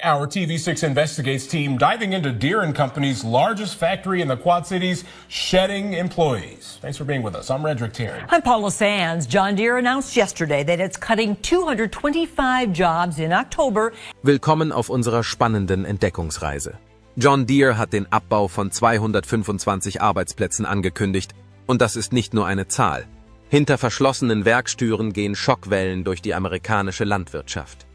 Our TV6 Investigates team diving into Deere & Company's largest factory in the Quad Cities, shedding employees. Thanks for being with us. I'm Redrick Tarrant. I'm Paula Sands. John Deere announced yesterday that it's cutting 225 jobs in October. Willkommen auf unserer spannenden Entdeckungsreise. John Deere hat den Abbau von 225 Arbeitsplätzen angekündigt, und das ist nicht nur eine Zahl. Hinter verschlossenen Werkstüren gehen Schockwellen durch die amerikanische Landwirtschaft.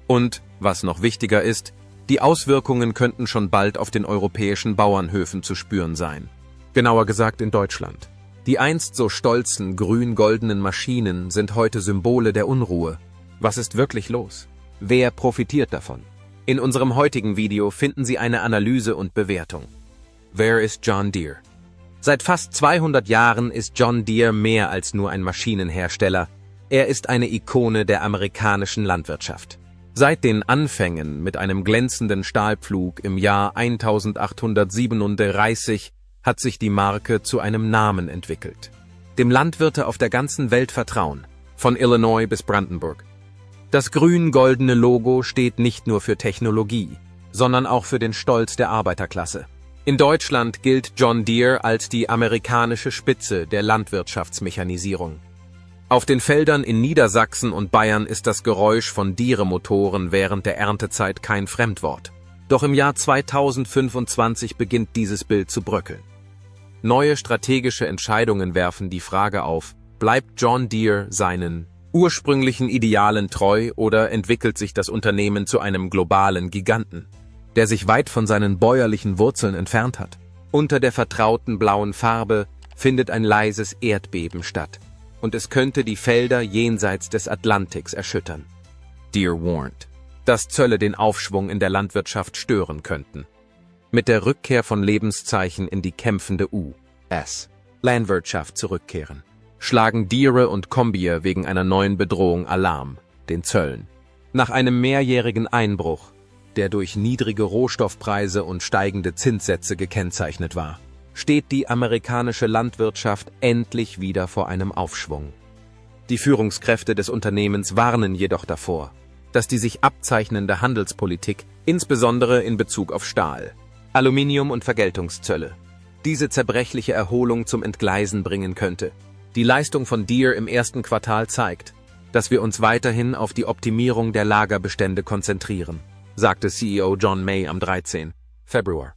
Und, was noch wichtiger ist, die Auswirkungen könnten schon bald auf den europäischen Bauernhöfen zu spüren sein. Genauer gesagt in Deutschland. Die einst so stolzen grün-goldenen Maschinen sind heute Symbole der Unruhe. Was ist wirklich los? Wer profitiert davon? In unserem heutigen Video finden Sie eine Analyse und Bewertung. Wer ist John Deere? Seit fast 200 Jahren ist John Deere mehr als nur ein Maschinenhersteller. Er ist eine Ikone der amerikanischen Landwirtschaft. Seit den Anfängen mit einem glänzenden Stahlpflug im Jahr 1837 hat sich die Marke zu einem Namen entwickelt. Dem Landwirte auf der ganzen Welt vertrauen, von Illinois bis Brandenburg. Das grün-goldene Logo steht nicht nur für Technologie, sondern auch für den Stolz der Arbeiterklasse. In Deutschland gilt John Deere als die amerikanische Spitze der Landwirtschaftsmechanisierung. Auf den Feldern in Niedersachsen und Bayern ist das Geräusch von Deere-Motoren während der Erntezeit kein Fremdwort. Doch im Jahr 2025 beginnt dieses Bild zu bröckeln. Neue strategische Entscheidungen werfen die Frage auf: Bleibt John Deere seinen ursprünglichen Idealen treu oder entwickelt sich das Unternehmen zu einem globalen Giganten, der sich weit von seinen bäuerlichen Wurzeln entfernt hat? Unter der vertrauten blauen Farbe findet ein leises Erdbeben statt, und es könnte die Felder jenseits des Atlantiks erschüttern. Deere warnt, dass Zölle den Aufschwung in der Landwirtschaft stören könnten. Mit der Rückkehr von Lebenszeichen in die kämpfende US-Landwirtschaft zurückkehren, schlagen Deere und Combier wegen einer neuen Bedrohung Alarm, den Zöllen. Nach einem mehrjährigen Einbruch, der durch niedrige Rohstoffpreise und steigende Zinssätze gekennzeichnet war, steht die amerikanische Landwirtschaft endlich wieder vor einem Aufschwung. Die Führungskräfte des Unternehmens warnen jedoch davor, dass die sich abzeichnende Handelspolitik, insbesondere in Bezug auf Stahl, Aluminium und Vergeltungszölle, diese zerbrechliche Erholung zum Entgleisen bringen könnte. Die Leistung von Deere im ersten Quartal zeigt, dass wir uns weiterhin auf die Optimierung der Lagerbestände konzentrieren, sagte CEO John May am 13. Februar.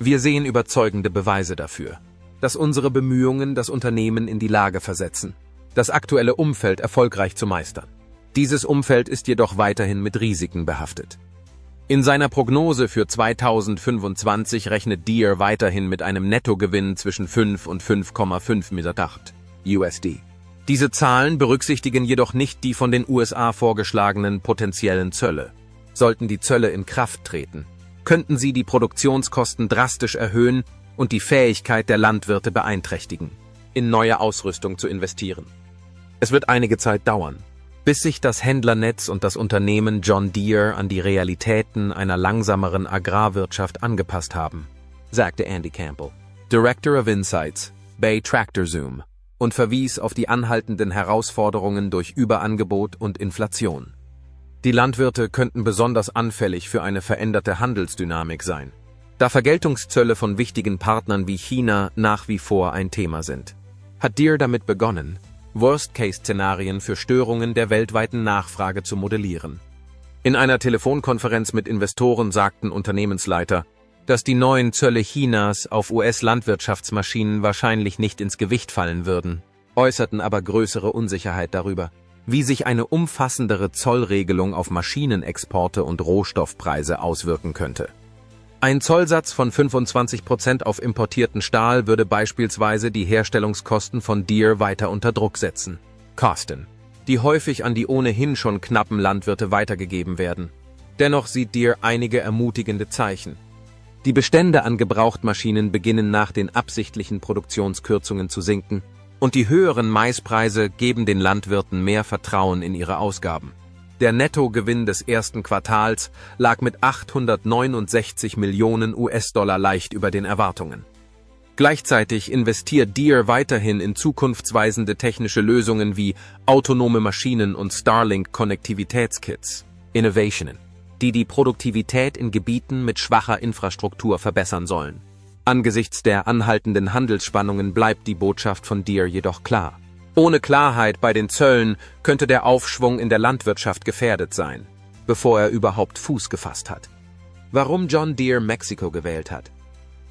Wir sehen überzeugende Beweise dafür, dass unsere Bemühungen das Unternehmen in die Lage versetzen, das aktuelle Umfeld erfolgreich zu meistern. Dieses Umfeld ist jedoch weiterhin mit Risiken behaftet. In seiner Prognose für 2025 rechnet Deere weiterhin mit einem Nettogewinn zwischen 5 und 5,5 Milliarden USD. Diese Zahlen berücksichtigen jedoch nicht die von den USA vorgeschlagenen potenziellen Zölle. Sollten die Zölle in Kraft treten, könnten sie die Produktionskosten drastisch erhöhen und die Fähigkeit der Landwirte beeinträchtigen, in neue Ausrüstung zu investieren. Es wird einige Zeit dauern, bis sich das Händlernetz und das Unternehmen John Deere an die Realitäten einer langsameren Agrarwirtschaft angepasst haben, sagte Andy Campbell, Director of Insights bei TractorZoom, und verwies auf die anhaltenden Herausforderungen durch Überangebot und Inflation. Die Landwirte könnten besonders anfällig für eine veränderte Handelsdynamik sein, da Vergeltungszölle von wichtigen Partnern wie China nach wie vor ein Thema sind. Hat Deere damit begonnen, Worst-Case-Szenarien für Störungen der weltweiten Nachfrage zu modellieren. In einer Telefonkonferenz mit Investoren sagten Unternehmensleiter, dass die neuen Zölle Chinas auf US-Landwirtschaftsmaschinen wahrscheinlich nicht ins Gewicht fallen würden, äußerten aber größere Unsicherheit darüber, wie sich eine umfassendere Zollregelung auf Maschinenexporte und Rohstoffpreise auswirken könnte. Ein Zollsatz von 25% auf importierten Stahl würde beispielsweise die Herstellungskosten von Deere weiter unter Druck setzen. Kosten, die häufig an die ohnehin schon knappen Landwirte weitergegeben werden. Dennoch sieht Deere einige ermutigende Zeichen. Die Bestände an Gebrauchtmaschinen beginnen nach den absichtlichen Produktionskürzungen zu sinken, und die höheren Maispreise geben den Landwirten mehr Vertrauen in ihre Ausgaben. Der Nettogewinn des ersten Quartals lag mit 869 Millionen US-Dollar leicht über den Erwartungen. Gleichzeitig investiert Deere weiterhin in zukunftsweisende technische Lösungen wie autonome Maschinen und Starlink-Konnektivitätskits. Innovationen. die die Produktivität in Gebieten mit schwacher Infrastruktur verbessern sollen. Angesichts der anhaltenden Handelsspannungen bleibt die Botschaft von Deere jedoch klar. Ohne Klarheit bei den Zöllen könnte der Aufschwung in der Landwirtschaft gefährdet sein, bevor er überhaupt Fuß gefasst hat. Warum John Deere Mexiko gewählt hat?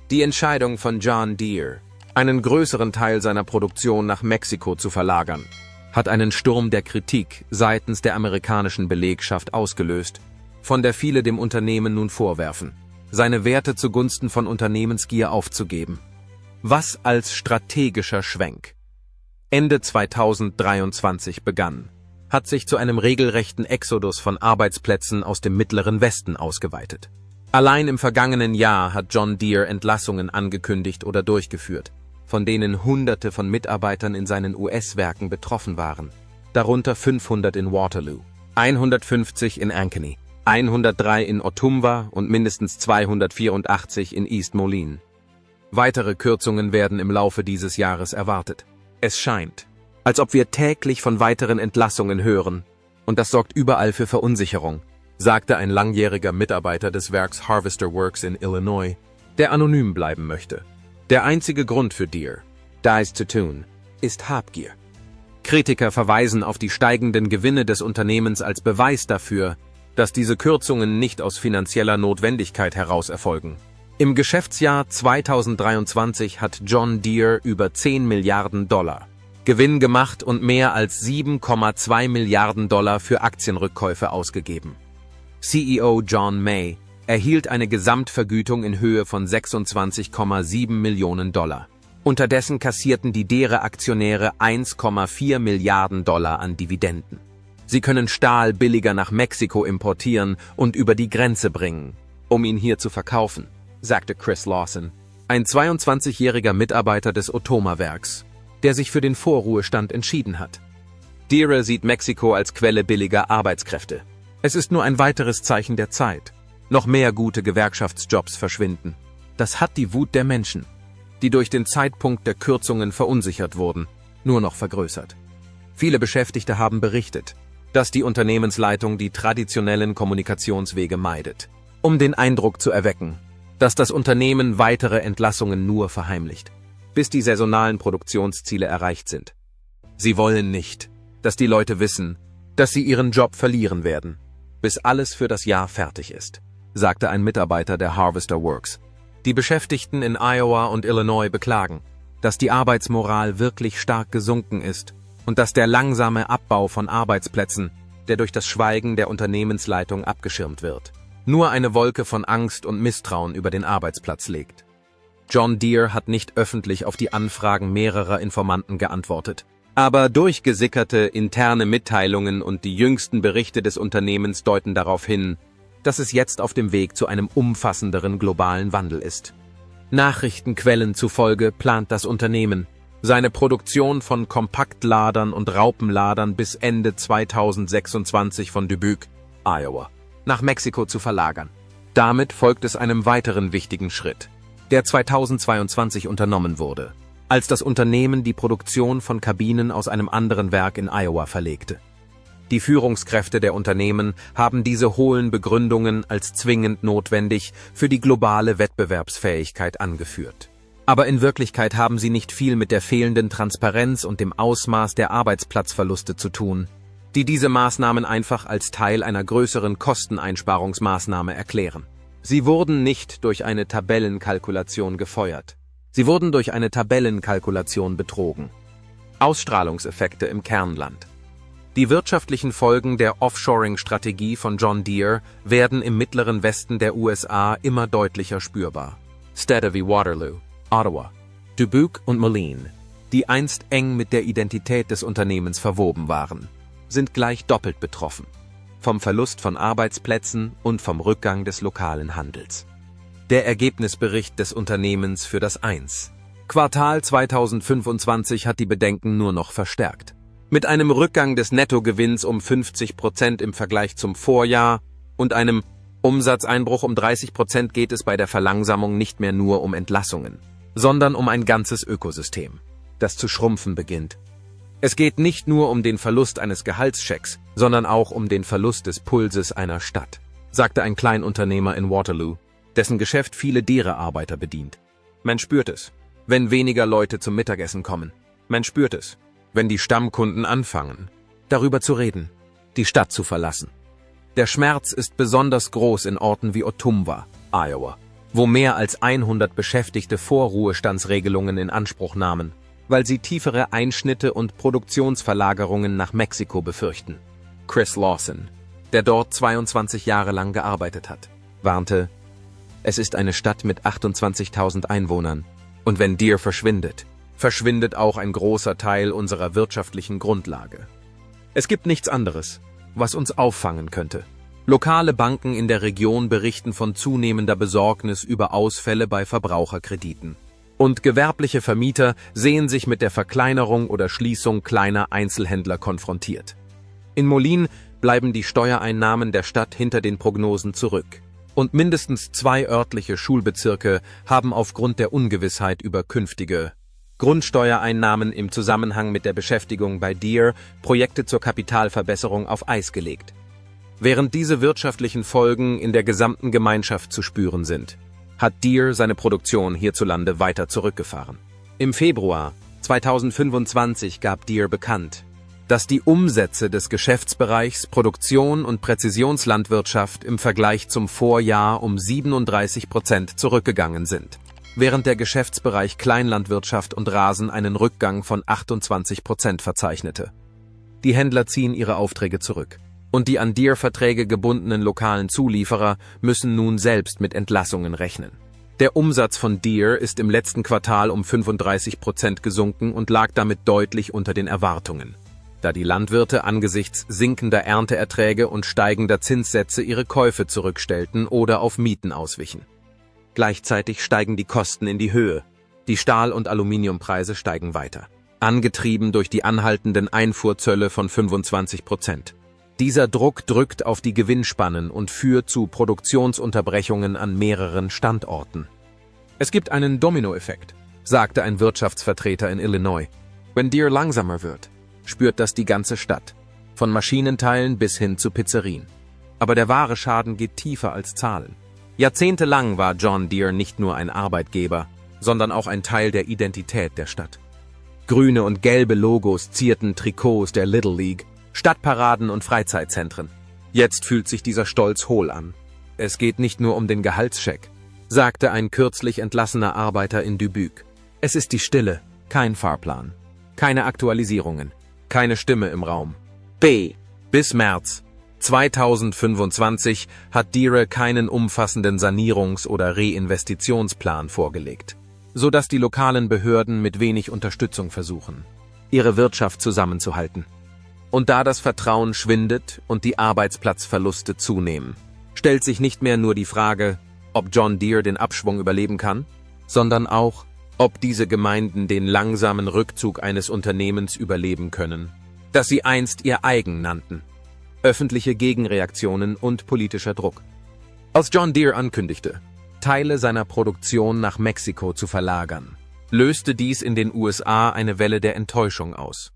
Die Entscheidung von John Deere, einen größeren Teil seiner Produktion nach Mexiko zu verlagern, hat einen Sturm der Kritik seitens der amerikanischen Belegschaft ausgelöst, von der viele dem Unternehmen nun vorwerfen, seine Werte zugunsten von Unternehmensgier aufzugeben. Was als strategischer Schwenk Ende 2023 begann, hat sich zu einem regelrechten Exodus von Arbeitsplätzen aus dem Mittleren Westen ausgeweitet. Allein im vergangenen Jahr hat John Deere Entlassungen angekündigt oder durchgeführt, von denen Hunderte von Mitarbeitern in seinen US-Werken betroffen waren, darunter 500 in Waterloo, 150 in Ankeny, 103 in Ottumwa und mindestens 284 in East Moline. Weitere Kürzungen werden im Laufe dieses Jahres erwartet. Es scheint, als ob wir täglich von weiteren Entlassungen hören, und das sorgt überall für Verunsicherung, sagte ein langjähriger Mitarbeiter des Werks Harvester Works in Illinois, der anonym bleiben möchte. Der einzige Grund für Deere, dies zu tun, ist Habgier. Kritiker verweisen auf die steigenden Gewinne des Unternehmens als Beweis dafür, dass diese Kürzungen nicht aus finanzieller Notwendigkeit heraus erfolgen. Im Geschäftsjahr 2023 hat John Deere über 10 Milliarden Dollar Gewinn gemacht und mehr als 7,2 Milliarden Dollar für Aktienrückkäufe ausgegeben. CEO John May erhielt eine Gesamtvergütung in Höhe von 26,7 Millionen Dollar. Unterdessen kassierten die Deere-Aktionäre 1,4 Milliarden Dollar an Dividenden. Sie können Stahl billiger nach Mexiko importieren und über die Grenze bringen, um ihn hier zu verkaufen, sagte Chris Lawson, ein 22-jähriger Mitarbeiter des Ottumwa-Werks, der sich für den Vorruhestand entschieden hat. Deere sieht Mexiko als Quelle billiger Arbeitskräfte. Es ist nur ein weiteres Zeichen der Zeit. Noch mehr gute Gewerkschaftsjobs verschwinden. Das hat die Wut der Menschen, die durch den Zeitpunkt der Kürzungen verunsichert wurden, nur noch vergrößert. Viele Beschäftigte haben berichtet, dass die Unternehmensleitung die traditionellen Kommunikationswege meidet, um den Eindruck zu erwecken, dass das Unternehmen weitere Entlassungen nur verheimlicht, bis die saisonalen Produktionsziele erreicht sind. Sie wollen nicht, dass die Leute wissen, dass sie ihren Job verlieren werden, bis alles für das Jahr fertig ist, sagte ein Mitarbeiter der Harvester Works. Die Beschäftigten in Iowa und Illinois beklagen, dass die Arbeitsmoral wirklich stark gesunken ist und dass der langsame Abbau von Arbeitsplätzen, der durch das Schweigen der Unternehmensleitung abgeschirmt wird, nur eine Wolke von Angst und Misstrauen über den Arbeitsplatz legt. John Deere hat nicht öffentlich auf die Anfragen mehrerer Informanten geantwortet, aber durchgesickerte interne Mitteilungen und die jüngsten Berichte des Unternehmens deuten darauf hin, dass es jetzt auf dem Weg zu einem umfassenderen globalen Wandel ist. Nachrichtenquellen zufolge plant das Unternehmen, seine Produktion von Kompaktladern und Raupenladern bis Ende 2026 von Dubuque, Iowa, nach Mexiko zu verlagern. Damit folgt es einem weiteren wichtigen Schritt, der 2022 unternommen wurde, als das Unternehmen die Produktion von Kabinen aus einem anderen Werk in Iowa verlegte. Die Führungskräfte der Unternehmen haben diese hohlen Begründungen als zwingend notwendig für die globale Wettbewerbsfähigkeit angeführt. Aber in Wirklichkeit haben sie nicht viel mit der fehlenden Transparenz und dem Ausmaß der Arbeitsplatzverluste zu tun, die diese Maßnahmen einfach als Teil einer größeren Kosteneinsparungsmaßnahme erklären. Sie wurden nicht durch eine Tabellenkalkulation gefeuert. Sie wurden durch eine Tabellenkalkulation betrogen. Ausstrahlungseffekte im Kernland. Die wirtschaftlichen Folgen der Offshoring-Strategie von John Deere werden im mittleren Westen der USA immer deutlicher spürbar. Städte wie Waterloo, Ottawa, Dubuque und Moline, die einst eng mit der Identität des Unternehmens verwoben waren, sind gleich doppelt betroffen. Vom Verlust von Arbeitsplätzen und vom Rückgang des lokalen Handels. Der Ergebnisbericht des Unternehmens für das Quartal 2025 hat die Bedenken nur noch verstärkt. Mit einem Rückgang des Nettogewinns um 50% im Vergleich zum Vorjahr und einem Umsatzeinbruch um 30% geht es bei der Verlangsamung nicht mehr nur um Entlassungen, sondern um ein ganzes Ökosystem, das zu schrumpfen beginnt. Es geht nicht nur um den Verlust eines Gehaltschecks, sondern auch um den Verlust des Pulses einer Stadt, sagte ein Kleinunternehmer in Waterloo, dessen Geschäft viele Deere-Arbeiter bedient. Man spürt es, wenn weniger Leute zum Mittagessen kommen. Man spürt es, wenn die Stammkunden anfangen, darüber zu reden, die Stadt zu verlassen. Der Schmerz ist besonders groß in Orten wie Ottumwa, Iowa, wo mehr als 100 Beschäftigte Vorruhestandsregelungen in Anspruch nahmen, weil sie tiefere Einschnitte und Produktionsverlagerungen nach Mexiko befürchten. Chris Lawson, der dort 22 Jahre lang gearbeitet hat, warnte: Es ist eine Stadt mit 28.000 Einwohnern, und wenn Deere verschwindet, verschwindet auch ein großer Teil unserer wirtschaftlichen Grundlage. Es gibt nichts anderes, was uns auffangen könnte. Lokale Banken in der Region berichten von zunehmender Besorgnis über Ausfälle bei Verbraucherkrediten. Und gewerbliche Vermieter sehen sich mit der Verkleinerung oder Schließung kleiner Einzelhändler konfrontiert. In Moline bleiben die Steuereinnahmen der Stadt hinter den Prognosen zurück. Und mindestens 2 örtliche Schulbezirke haben aufgrund der Ungewissheit über künftige Grundsteuereinnahmen im Zusammenhang mit der Beschäftigung bei Deere Projekte zur Kapitalverbesserung auf Eis gelegt. Während diese wirtschaftlichen Folgen in der gesamten Gemeinschaft zu spüren sind, hat Deere seine Produktion hierzulande weiter zurückgefahren. Im Februar 2025 gab Deere bekannt, dass die Umsätze des Geschäftsbereichs Produktion und Präzisionslandwirtschaft im Vergleich zum Vorjahr um 37% zurückgegangen sind, während der Geschäftsbereich Kleinlandwirtschaft und Rasen einen Rückgang von 28% verzeichnete. Die Händler ziehen ihre Aufträge zurück, und die an Deere-Verträge gebundenen lokalen Zulieferer müssen nun selbst mit Entlassungen rechnen. Der Umsatz von Deere ist im letzten Quartal um 35% gesunken und lag damit deutlich unter den Erwartungen, da die Landwirte angesichts sinkender Ernteerträge und steigender Zinssätze ihre Käufe zurückstellten oder auf Mieten auswichen. Gleichzeitig steigen die Kosten in die Höhe. Die Stahl- und Aluminiumpreise steigen weiter, angetrieben durch die anhaltenden Einfuhrzölle von 25%. Dieser Druck drückt auf die Gewinnspannen und führt zu Produktionsunterbrechungen an mehreren Standorten. Es gibt einen Dominoeffekt, sagte ein Wirtschaftsvertreter in Illinois. Wenn Deere langsamer wird, spürt das die ganze Stadt, von Maschinenteilen bis hin zu Pizzerien. Aber der wahre Schaden geht tiefer als Zahlen. Jahrzehntelang war John Deere nicht nur ein Arbeitgeber, sondern auch ein Teil der Identität der Stadt. Grüne und gelbe Logos zierten Trikots der Little League, Stadtparaden und Freizeitzentren. Jetzt fühlt sich dieser Stolz hohl an. Es geht nicht nur um den Gehaltscheck, sagte ein kürzlich entlassener Arbeiter in Dubuque. Es ist die Stille, kein Fahrplan, keine Aktualisierungen, keine Stimme im Raum. Bis März 2025 hat Deere keinen umfassenden Sanierungs- oder Reinvestitionsplan vorgelegt, sodass die lokalen Behörden mit wenig Unterstützung versuchen, ihre Wirtschaft zusammenzuhalten. Und da das Vertrauen schwindet und die Arbeitsplatzverluste zunehmen, stellt sich nicht mehr nur die Frage, ob John Deere den Abschwung überleben kann, sondern auch, ob diese Gemeinden den langsamen Rückzug eines Unternehmens überleben können, das sie einst ihr eigen nannten. Öffentliche Gegenreaktionen und politischer Druck. Als John Deere ankündigte, Teile seiner Produktion nach Mexiko zu verlagern, löste dies in den USA eine Welle der Enttäuschung aus.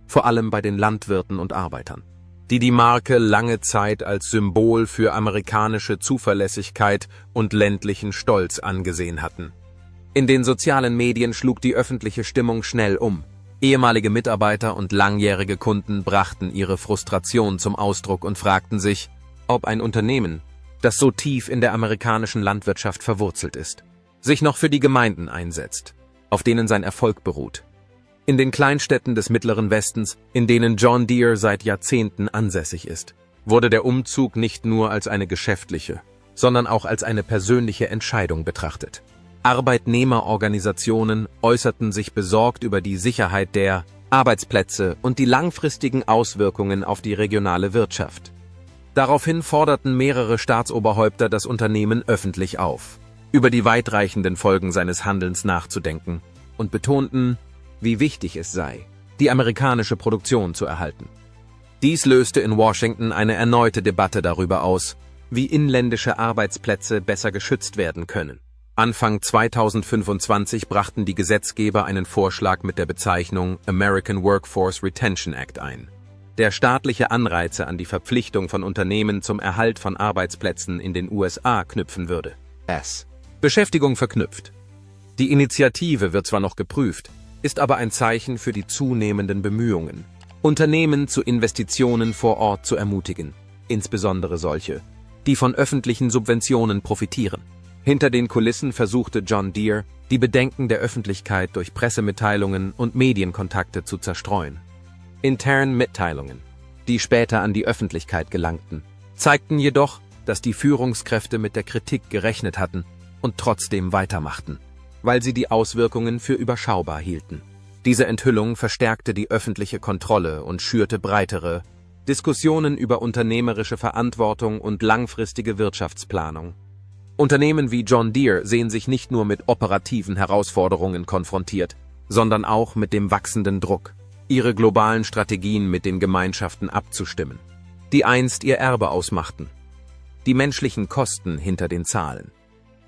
Vor allem bei den Landwirten und Arbeitern, die die Marke lange Zeit als Symbol für amerikanische Zuverlässigkeit und ländlichen Stolz angesehen hatten. In den sozialen Medien schlug die öffentliche Stimmung schnell um. Ehemalige Mitarbeiter und langjährige Kunden brachten ihre Frustration zum Ausdruck und fragten sich, ob ein Unternehmen, das so tief in der amerikanischen Landwirtschaft verwurzelt ist, sich noch für die Gemeinden einsetzt, auf denen sein Erfolg beruht. In den Kleinstädten des Mittleren Westens, in denen John Deere seit Jahrzehnten ansässig ist, wurde der Umzug nicht nur als eine geschäftliche, sondern auch als eine persönliche Entscheidung betrachtet. Arbeitnehmerorganisationen äußerten sich besorgt über die Sicherheit der Arbeitsplätze und die langfristigen Auswirkungen auf die regionale Wirtschaft. Daraufhin forderten mehrere Staatsoberhäupter das Unternehmen öffentlich auf, über die weitreichenden Folgen seines Handelns nachzudenken und betonten, wie wichtig es sei, die amerikanische Produktion zu erhalten. Dies löste in Washington eine erneute Debatte darüber aus, wie inländische Arbeitsplätze besser geschützt werden können. Anfang 2025 brachten die Gesetzgeber einen Vorschlag mit der Bezeichnung American Workforce Retention Act ein. der staatliche Anreize an die Verpflichtung von Unternehmen zum Erhalt von Arbeitsplätzen in den USA knüpfen würde. Beschäftigung verknüpft. Die Initiative wird zwar noch geprüft, ist aber ein Zeichen für die zunehmenden Bemühungen, Unternehmen zu Investitionen vor Ort zu ermutigen, insbesondere solche, die von öffentlichen Subventionen profitieren. Hinter den Kulissen versuchte John Deere, die Bedenken der Öffentlichkeit durch Pressemitteilungen und Medienkontakte zu zerstreuen. Interne Mitteilungen, die später an die Öffentlichkeit gelangten, zeigten jedoch, dass die Führungskräfte mit der Kritik gerechnet hatten und trotzdem weitermachten, weil sie die Auswirkungen für überschaubar hielten. Diese Enthüllung verstärkte die öffentliche Kontrolle und schürte breitere Diskussionen über unternehmerische Verantwortung und langfristige Wirtschaftsplanung. Unternehmen wie John Deere sehen sich nicht nur mit operativen Herausforderungen konfrontiert, sondern auch mit dem wachsenden Druck, ihre globalen Strategien mit den Gemeinschaften abzustimmen, die einst ihr Erbe ausmachten. Die menschlichen Kosten hinter den Zahlen.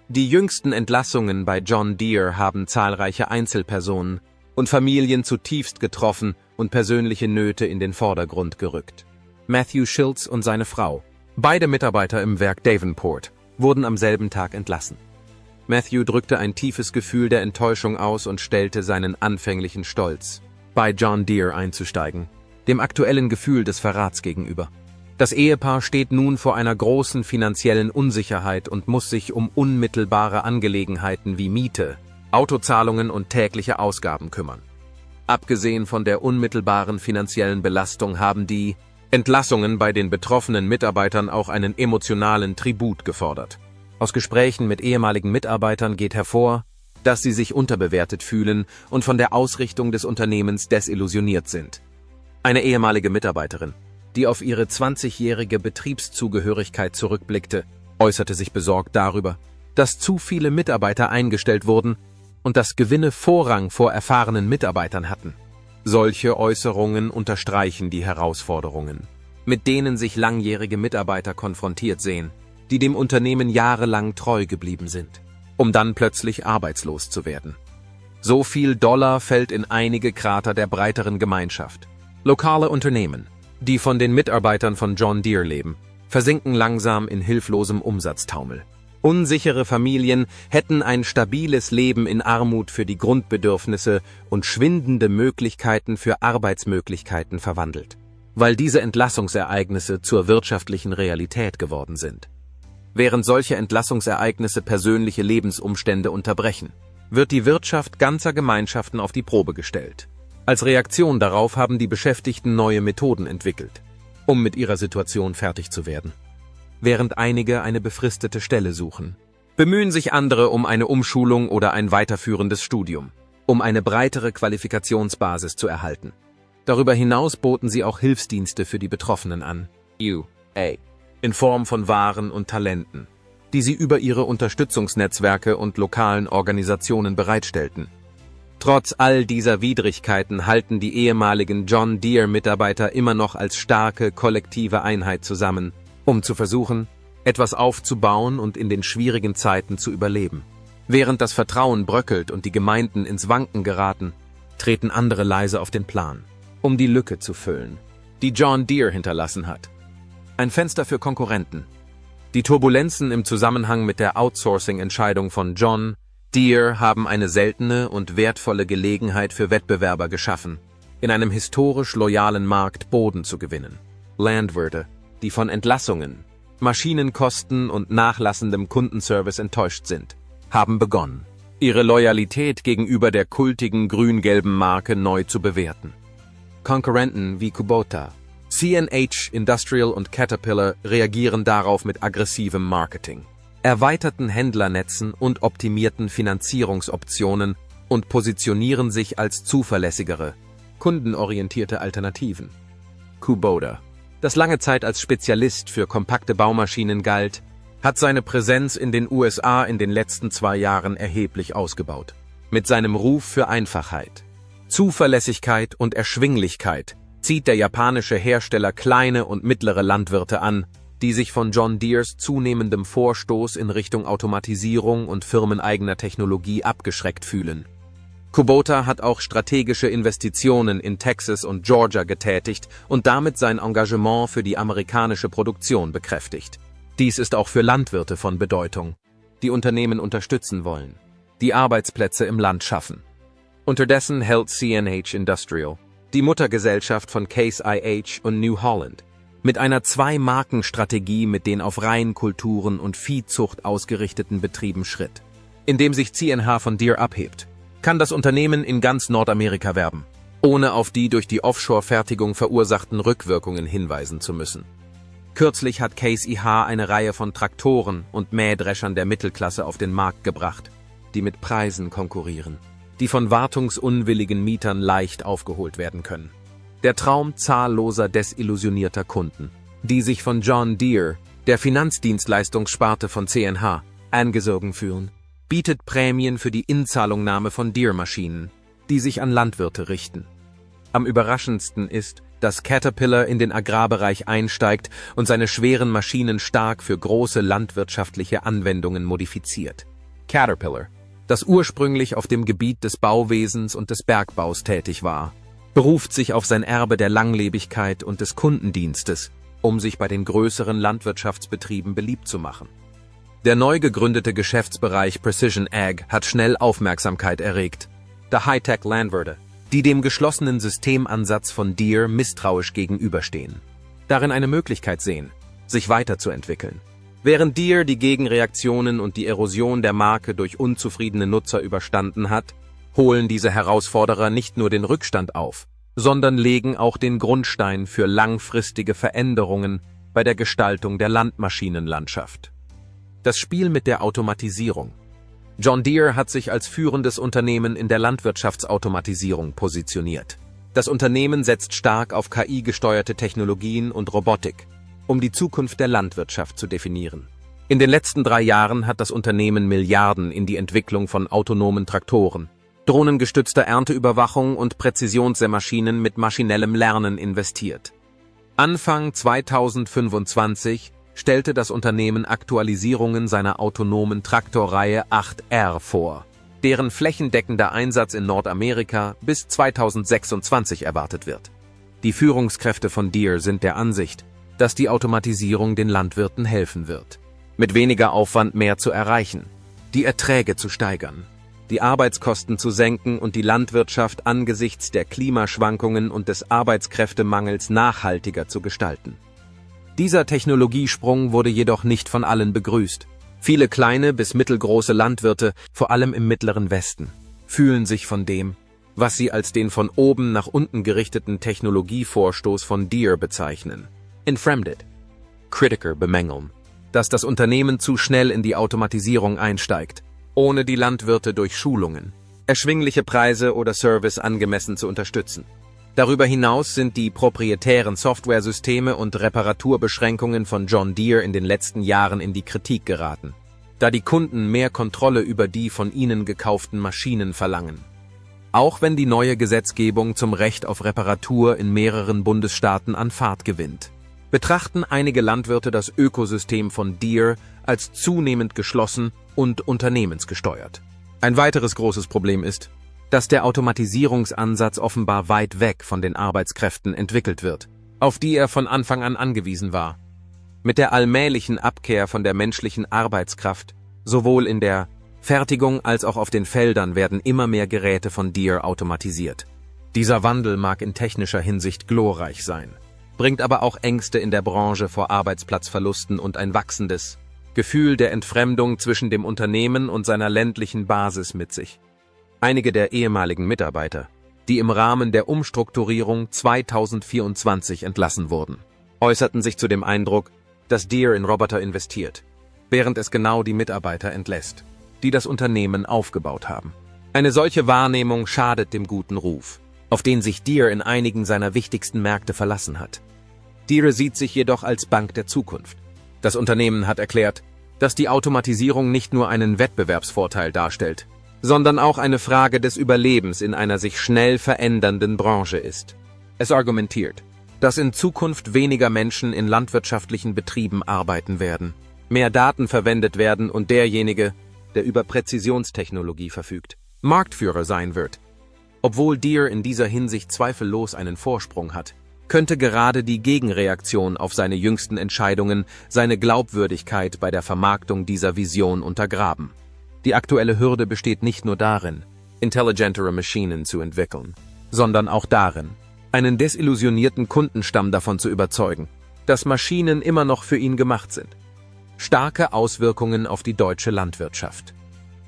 Die jüngsten Entlassungen bei John Deere haben zahlreiche Einzelpersonen und Familien zutiefst getroffen und persönliche Nöte in den Vordergrund gerückt. Matthew Schiltz und seine Frau, beide Mitarbeiter im Werk Davenport, wurden am selben Tag entlassen. Matthew drückte ein tiefes Gefühl der Enttäuschung aus und stellte seinen anfänglichen Stolz, bei John Deere einzusteigen, dem aktuellen Gefühl des Verrats gegenüber. Das Ehepaar steht nun vor einer großen finanziellen Unsicherheit und muss sich um unmittelbare Angelegenheiten wie Miete, Autozahlungen und tägliche Ausgaben kümmern. Abgesehen von der unmittelbaren finanziellen Belastung haben die Entlassungen bei den betroffenen Mitarbeitern auch einen emotionalen Tribut gefordert. Aus Gesprächen mit ehemaligen Mitarbeitern geht hervor, dass sie sich unterbewertet fühlen und von der Ausrichtung des Unternehmens desillusioniert sind. Eine ehemalige Mitarbeiterin, die auf ihre 20-jährige Betriebszugehörigkeit zurückblickte, äußerte sich besorgt darüber, dass zu viele Mitarbeiter eingestellt wurden und dass Gewinne Vorrang vor erfahrenen Mitarbeitern hatten. Solche Äußerungen unterstreichen die Herausforderungen, mit denen sich langjährige Mitarbeiter konfrontiert sehen, die dem Unternehmen jahrelang treu geblieben sind, um dann plötzlich arbeitslos zu werden. So viel Dollar fällt in einige Krater der breiteren Gemeinschaft. Lokale Unternehmen, die von den Mitarbeitern von John Deere leben, versinken langsam in hilflosem Umsatztaumel. Unsichere Familien hätten ein stabiles Leben in Armut für die Grundbedürfnisse und schwindende Möglichkeiten für Arbeitsmöglichkeiten verwandelt, weil diese Entlassungsereignisse zur wirtschaftlichen Realität geworden sind. Während solche Entlassungsereignisse persönliche Lebensumstände unterbrechen, wird die Wirtschaft ganzer Gemeinschaften auf die Probe gestellt. Als Reaktion darauf haben die Beschäftigten neue Methoden entwickelt, um mit ihrer Situation fertig zu werden. Während einige eine befristete Stelle suchen, bemühen sich andere um eine Umschulung oder ein weiterführendes Studium, um eine breitere Qualifikationsbasis zu erhalten. Darüber hinaus boten sie auch Hilfsdienste für die Betroffenen an, in Form von Waren und Talenten, die sie über ihre Unterstützungsnetzwerke und lokalen Organisationen bereitstellten. Trotz all dieser Widrigkeiten halten die ehemaligen John Deere-Mitarbeiter immer noch als starke kollektive Einheit zusammen, um zu versuchen, etwas aufzubauen und in den schwierigen Zeiten zu überleben. Während das Vertrauen bröckelt und die Gemeinden ins Wanken geraten, treten andere leise auf den Plan, um die Lücke zu füllen, die John Deere hinterlassen hat. Ein Fenster für Konkurrenten. Die Turbulenzen im Zusammenhang mit der Outsourcing-Entscheidung von John Deere haben eine seltene und wertvolle Gelegenheit für Wettbewerber geschaffen, in einem historisch loyalen Markt Boden zu gewinnen. Landwirte, die von Entlassungen, Maschinenkosten und nachlassendem Kundenservice enttäuscht sind, haben begonnen, ihre Loyalität gegenüber der kultigen grün-gelben Marke neu zu bewerten. Konkurrenten wie Kubota, CNH Industrial und Caterpillar reagieren darauf mit aggressivem Marketing, erweiterten Händlernetzen und optimierten Finanzierungsoptionen und positionieren sich als zuverlässigere, kundenorientierte Alternativen. Kubota, das lange Zeit als Spezialist für kompakte Baumaschinen galt, hat seine Präsenz in den USA in den letzten 2 Jahren erheblich ausgebaut. Mit seinem Ruf für Einfachheit, Zuverlässigkeit und Erschwinglichkeit zieht der japanische Hersteller kleine und mittlere Landwirte an, die sich von John Deeres zunehmendem Vorstoß in Richtung Automatisierung und firmeneigener Technologie abgeschreckt fühlen. Kubota hat auch strategische Investitionen in Texas und Georgia getätigt und damit sein Engagement für die amerikanische Produktion bekräftigt. Dies ist auch für Landwirte von Bedeutung, die Unternehmen unterstützen wollen, die Arbeitsplätze im Land schaffen. Unterdessen hält CNH Industrial, die Muttergesellschaft von Case IH und New Holland, mit einer Zwei-Marken-Strategie mit den auf Reinkulturen und Viehzucht ausgerichteten Betrieben Schritt. Indem sich CNH von Deere abhebt, kann das Unternehmen in ganz Nordamerika werben, ohne auf die durch die Offshore-Fertigung verursachten Rückwirkungen hinweisen zu müssen. Kürzlich hat Case IH eine Reihe von Traktoren und Mähdreschern der Mittelklasse auf den Markt gebracht, die mit Preisen konkurrieren, die von wartungsunwilligen Mietern leicht aufgeholt werden können. Der Traum zahlloser desillusionierter Kunden, die sich von John Deere, der Finanzdienstleistungssparte von CNH, angesogen fühlen, bietet Prämien für die Inzahlungnahme von Deere-Maschinen, die sich an Landwirte richten. Am überraschendsten ist, dass Caterpillar in den Agrarbereich einsteigt und seine schweren Maschinen stark für große landwirtschaftliche Anwendungen modifiziert. Caterpillar, das ursprünglich auf dem Gebiet des Bauwesens und des Bergbaus tätig war, beruft sich auf sein Erbe der Langlebigkeit und des Kundendienstes, um sich bei den größeren Landwirtschaftsbetrieben beliebt zu machen. Der neu gegründete Geschäftsbereich Precision Ag hat schnell Aufmerksamkeit erregt, da Hightech-Landwirte, die dem geschlossenen Systemansatz von Deere misstrauisch gegenüberstehen, darin eine Möglichkeit sehen, sich weiterzuentwickeln. Während Deere die Gegenreaktionen und die Erosion der Marke durch unzufriedene Nutzer überstanden hat, holen diese Herausforderer nicht nur den Rückstand auf, sondern legen auch den Grundstein für langfristige Veränderungen bei der Gestaltung der Landmaschinenlandschaft. Das Spiel mit der Automatisierung. John Deere hat sich als führendes Unternehmen in der Landwirtschaftsautomatisierung positioniert. Das Unternehmen setzt stark auf KI-gesteuerte Technologien und Robotik, um die Zukunft der Landwirtschaft zu definieren. In den letzten 3 Jahren hat das Unternehmen Milliarden in die Entwicklung von autonomen Traktoren, drohnengestützter Ernteüberwachung und Präzisionssämaschinen mit maschinellem Lernen investiert. Anfang 2025 stellte das Unternehmen Aktualisierungen seiner autonomen Traktorreihe 8R vor, deren flächendeckender Einsatz in Nordamerika bis 2026 erwartet wird. Die Führungskräfte von Deere sind der Ansicht, dass die Automatisierung den Landwirten helfen wird, mit weniger Aufwand mehr zu erreichen, die Erträge zu steigern, die Arbeitskosten zu senken und die Landwirtschaft angesichts der Klimaschwankungen und des Arbeitskräftemangels nachhaltiger zu gestalten. Dieser Technologiesprung wurde jedoch nicht von allen begrüßt. Viele kleine bis mittelgroße Landwirte, vor allem im Mittleren Westen, fühlen sich von dem, was sie als den von oben nach unten gerichteten Technologievorstoß von Deere bezeichnen, entfremdet. Kritiker bemängeln, dass das Unternehmen zu schnell in die Automatisierung einsteigt, ohne die Landwirte durch Schulungen, erschwingliche Preise oder Service angemessen zu unterstützen. Darüber hinaus sind die proprietären Softwaresysteme und Reparaturbeschränkungen von John Deere in den letzten Jahren in die Kritik geraten, da die Kunden mehr Kontrolle über die von ihnen gekauften Maschinen verlangen. Auch wenn die neue Gesetzgebung zum Recht auf Reparatur in mehreren Bundesstaaten an Fahrt gewinnt, betrachten einige Landwirte das Ökosystem von Deere als zunehmend geschlossen und unternehmensgesteuert. Ein weiteres großes Problem ist, dass der Automatisierungsansatz offenbar weit weg von den Arbeitskräften entwickelt wird, auf die er von Anfang an angewiesen war. Mit der allmählichen Abkehr von der menschlichen Arbeitskraft, sowohl in der Fertigung als auch auf den Feldern werden immer mehr Geräte von Deere automatisiert. Dieser Wandel mag in technischer Hinsicht glorreich sein, bringt aber auch Ängste in der Branche vor Arbeitsplatzverlusten und ein wachsendes Gefühl der Entfremdung zwischen dem Unternehmen und seiner ländlichen Basis mit sich. Einige der ehemaligen Mitarbeiter, die im Rahmen der Umstrukturierung 2024 entlassen wurden, äußerten sich zu dem Eindruck, dass Deere in Roboter investiert, während es genau die Mitarbeiter entlässt, die das Unternehmen aufgebaut haben. Eine solche Wahrnehmung schadet dem guten Ruf, auf den sich Deere in einigen seiner wichtigsten Märkte verlassen hat. Deere sieht sich jedoch als Bank der Zukunft. Das Unternehmen hat erklärt, dass die Automatisierung nicht nur einen Wettbewerbsvorteil darstellt, sondern auch eine Frage des Überlebens in einer sich schnell verändernden Branche ist. Es argumentiert, dass in Zukunft weniger Menschen in landwirtschaftlichen Betrieben arbeiten werden, mehr Daten verwendet werden und derjenige, der über Präzisionstechnologie verfügt, Marktführer sein wird, Obwohl Deere in dieser Hinsicht zweifellos einen Vorsprung hat, könnte gerade die Gegenreaktion auf seine jüngsten Entscheidungen seine Glaubwürdigkeit bei der Vermarktung dieser Vision untergraben. Die aktuelle Hürde besteht nicht nur darin, intelligentere Maschinen zu entwickeln, sondern auch darin, einen desillusionierten Kundenstamm davon zu überzeugen, dass Maschinen immer noch für ihn gemacht sind. Starke Auswirkungen auf die deutsche Landwirtschaft.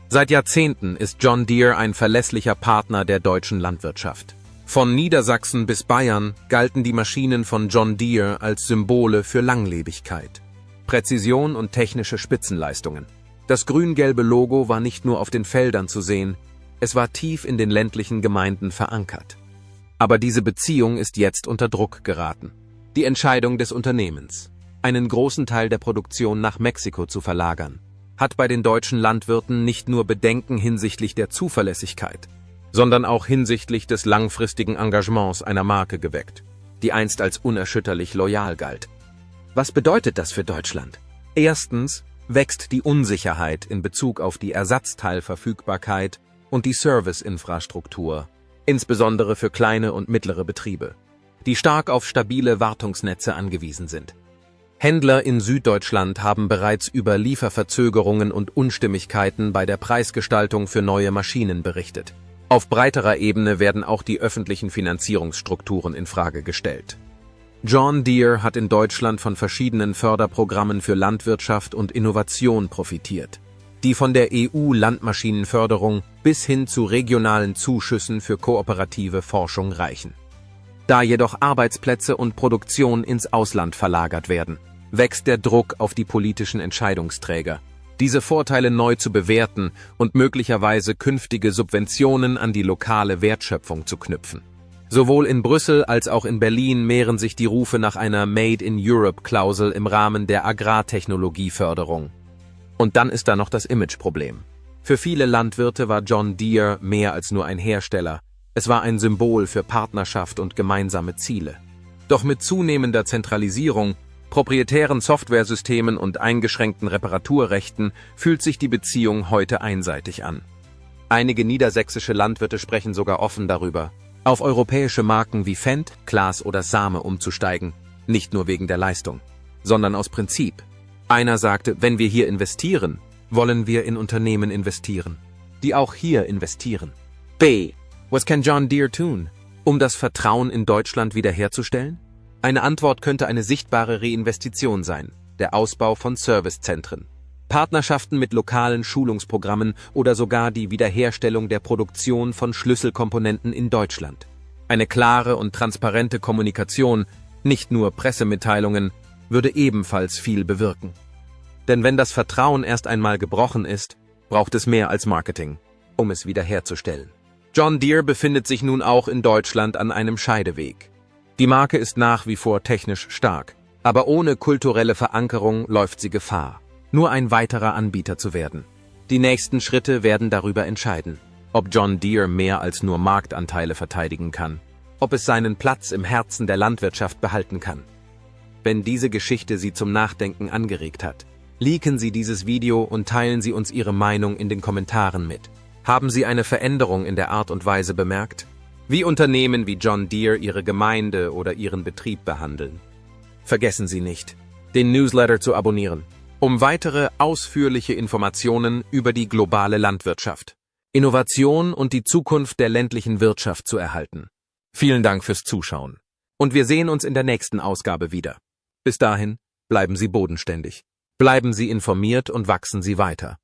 Seit Jahrzehnten ist John Deere ein verlässlicher Partner der deutschen Landwirtschaft. Von Niedersachsen bis Bayern galten die Maschinen von John Deere als Symbole für Langlebigkeit, Präzision und technische Spitzenleistungen. Das grün-gelbe Logo war nicht nur auf den Feldern zu sehen, es war tief in den ländlichen Gemeinden verankert. Aber diese Beziehung ist jetzt unter Druck geraten. Die Entscheidung des Unternehmens, einen großen Teil der Produktion nach Mexiko zu verlagern, hat bei den deutschen Landwirten nicht nur Bedenken hinsichtlich der Zuverlässigkeit, sondern auch hinsichtlich des langfristigen Engagements einer Marke geweckt, die einst als unerschütterlich loyal galt. Was bedeutet das für Deutschland? Erstens wächst die Unsicherheit in Bezug auf die Ersatzteilverfügbarkeit und die Serviceinfrastruktur, insbesondere für kleine und mittlere Betriebe, die stark auf stabile Wartungsnetze angewiesen sind. Händler in Süddeutschland haben bereits über Lieferverzögerungen und Unstimmigkeiten bei der Preisgestaltung für neue Maschinen berichtet. Auf breiterer Ebene werden auch die öffentlichen Finanzierungsstrukturen in Frage gestellt. John Deere hat in Deutschland von verschiedenen Förderprogrammen für Landwirtschaft und Innovation profitiert, die von der EU-Landmaschinenförderung bis hin zu regionalen Zuschüssen für kooperative Forschung reichen. Da jedoch Arbeitsplätze und Produktion ins Ausland verlagert werden, wächst der Druck auf die politischen Entscheidungsträger, diese Vorteile neu zu bewerten und möglicherweise künftige Subventionen an die lokale Wertschöpfung zu knüpfen. Sowohl in Brüssel als auch in Berlin mehren sich die Rufe nach einer Made-in-Europe-Klausel im Rahmen der Agrartechnologieförderung. Und dann ist da noch das Imageproblem. Für viele Landwirte war John Deere mehr als nur ein Hersteller. Es war ein Symbol für Partnerschaft und gemeinsame Ziele. Doch mit zunehmender Zentralisierung, proprietären Softwaresystemen und eingeschränkten Reparaturrechten fühlt sich die Beziehung heute einseitig an. Einige niedersächsische Landwirte sprechen sogar offen darüber, auf europäische Marken wie Fendt, Claas oder Same umzusteigen, nicht nur wegen der Leistung, sondern aus Prinzip. Einer sagte, wenn wir hier investieren, wollen wir in Unternehmen investieren, die auch hier investieren. B. Was kann John Deere tun, um das Vertrauen in Deutschland wiederherzustellen? Eine Antwort könnte eine sichtbare Reinvestition sein, der Ausbau von Servicezentren, Partnerschaften mit lokalen Schulungsprogrammen oder sogar die Wiederherstellung der Produktion von Schlüsselkomponenten in Deutschland. Eine klare und transparente Kommunikation, nicht nur Pressemitteilungen, würde ebenfalls viel bewirken. Denn wenn das Vertrauen erst einmal gebrochen ist, braucht es mehr als Marketing, um es wiederherzustellen. John Deere befindet sich nun auch in Deutschland an einem Scheideweg. Die Marke ist nach wie vor technisch stark, aber ohne kulturelle Verankerung läuft sie Gefahr, nur ein weiterer Anbieter zu werden. Die nächsten Schritte werden darüber entscheiden, ob John Deere mehr als nur Marktanteile verteidigen kann, ob es seinen Platz im Herzen der Landwirtschaft behalten kann. Wenn diese Geschichte Sie zum Nachdenken angeregt hat, liken Sie dieses Video und teilen Sie uns Ihre Meinung in den Kommentaren mit. Haben Sie eine Veränderung in der Art und Weise bemerkt, wie Unternehmen wie John Deere ihre Gemeinde oder ihren Betrieb behandeln? Vergessen Sie nicht, den Newsletter zu abonnieren, um weitere ausführliche Informationen über die globale Landwirtschaft, Innovation und die Zukunft der ländlichen Wirtschaft zu erhalten. Vielen Dank fürs Zuschauen. Und wir sehen uns in der nächsten Ausgabe wieder. Bis dahin, bleiben Sie bodenständig. Bleiben Sie informiert und wachsen Sie weiter.